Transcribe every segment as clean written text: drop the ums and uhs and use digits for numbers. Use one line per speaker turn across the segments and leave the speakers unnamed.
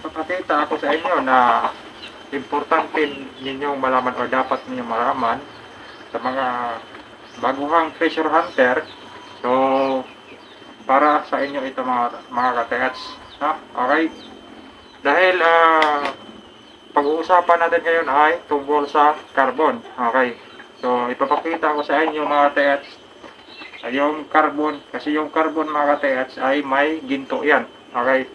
ipapakita ako sa inyo na importante ninyong malaman o dapat ninyong malaman sa mga baguhang treasure hunter. So, para sa inyo ito mga ka-TH, no? Okay? Dahil pag-uusapan natin ngayon ay tungkol sa carbon. Okay? So, ipapakita ko sa inyo mga TH yung carbon, kasi yung carbon mga ka-TH ay may ginto yan. Okay?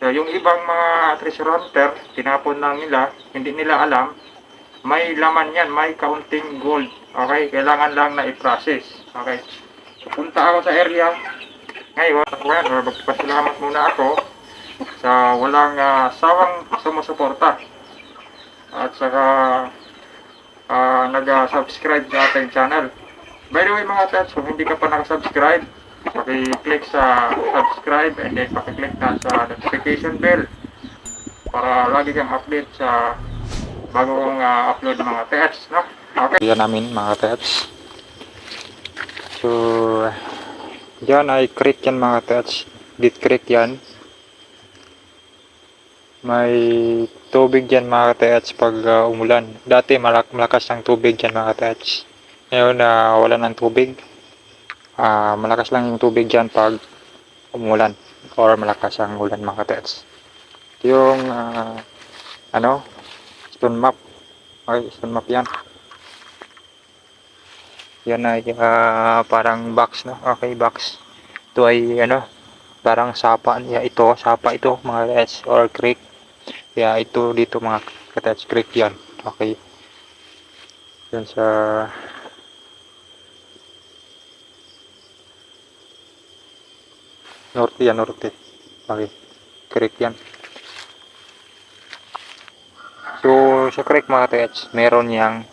So, yung ibang mga treasure hunter, tinapon lang nila, hindi nila alam, may laman yan, may kaunting gold. Okay? Kailangan lang na i-process. Okay? So, punta ako sa area. Ngayon, magpasalamat muna ako sa walang sawang sumusuporta. At saka nag-subscribe sa ating channel. By the way mga tats, kung hindi ka pa nakasubscribe, paki-click sa subscribe and then paki-click na sa notification bell para lagi kang update sa bago kong upload mga tats, no? Okay. Yan namin mga tats. So, yan ay creek yan mga tats. Dit creek yan. May tubig yan mga tats pag umulan. Dati malakas ang tubig yan mga tats. Ngayon wala ng tubig. Malakas lang yung tubig dyan pag umulan or malakas ang ulan mga ka-TH. Yung stone map. Okay, stone map yan. Yan ay parang box, no? Okay, box. Ito ay parang sapa niya ito. Sapa ito mga ka-TH or creek. Kaya ito dito mga ka-TH, creek yan. Okay. Yan sa norte yan, norte. Okay, creek yan. So, sa creek mga TH, meron yang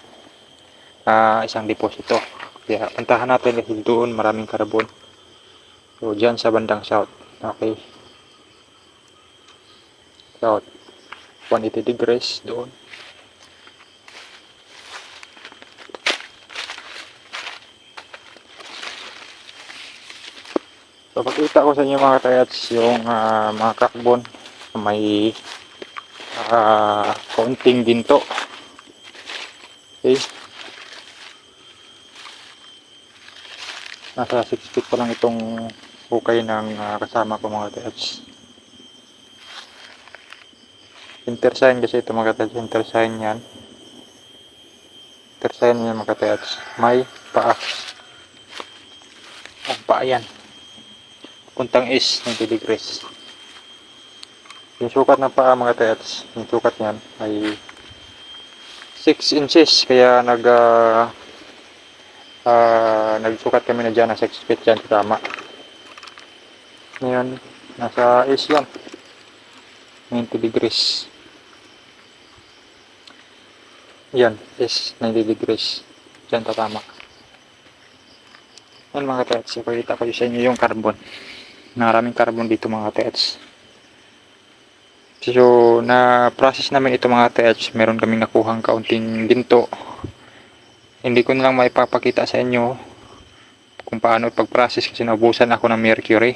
isang deposito. Kaya, puntahan natin kasi doon, maraming carbon. So, dyan sa bandang south. Okay. South. 180 degrees doon. So, pakita ko sa inyo mga TH yung mga carbon na may kaunting ginto. Okay. Nasa 6 feet pa lang itong hukay ng kasama ko mga TH. Intersign kasi ito mga TH. Intersign yan. Intersign yan mga TH. May paa. Ang paa yan. Puntang is 90 degrees. Yung sukat ng paa mga TH, yung sukat niyan ay 6 inches. Kaya nagsukat kami na dyan ng 6 feet dyan tama. Ngayon, nasa is yan. 90 degrees. Yan, is 90 degrees. Dyan tatama. Yan mga TH, ipakita ko sa inyo yung carbon. Maraming carbon dito mga TH. So, na-process namin ito mga TH. Meron kaming nakuhang kaunting ginto. Hindi ko na lang maipapakita sa inyo kung paano pag-process kasi naubusan ako ng mercury.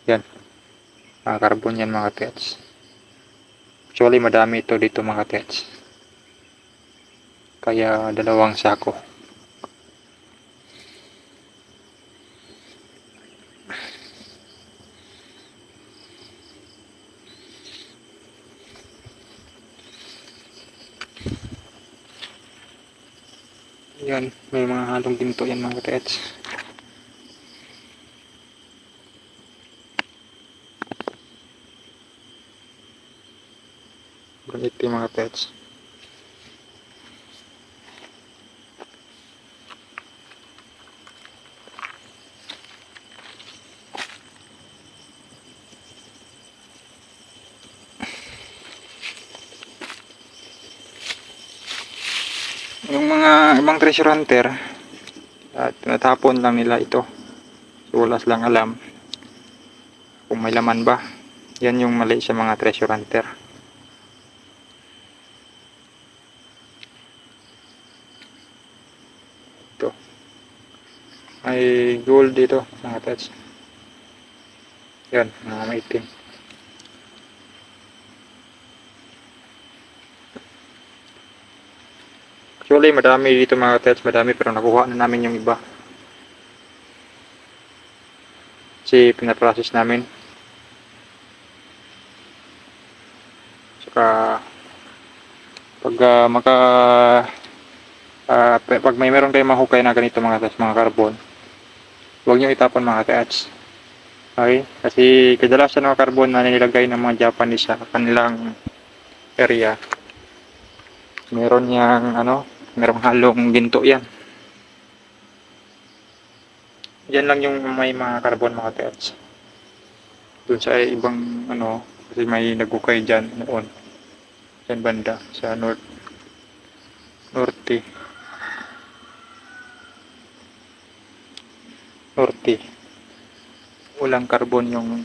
Yan. Carbon yan mga TH. Actually, madami ito dito mga TH. Kaya 2 sako. Yan, may mga halong ginto yan mga TH. Ganito yung mga TH. Yung mga ibang treasure hunter, tinatapon lang nila ito. So, wala silang alam kung may laman ba. Yan yung mali sa mga treasure hunter. Ito. May gold dito mga TH. Yan, mga maitim. Actually, madami dito mga tets, madami pero nakuha na namin yung iba. Kasi pinaprocess namin. Saka pag may meron kayong mahukay na ganito mga tets, mga carbon, huwag nyo itapon mga tets. Okay? Kasi kadalasan ng carbon na nilagay ng mga Japanese sa kanilang area, meron yang merong halong ginto yan. Yan lang yung may mga carbon mga tets. Doon sa ibang kasi may nagukay dyan noon. Yan banda sa norte. Walang carbon yung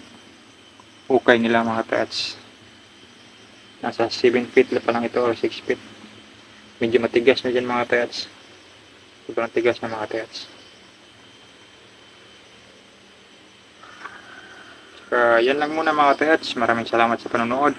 ukay nila mga tets. Nasa 7 feet pa lang ito or 6 feet. Medyo matigas na dyan mga tets. Sobrang tigas na mga tets. Yan lang muna mga tets. Maraming salamat sa panonood.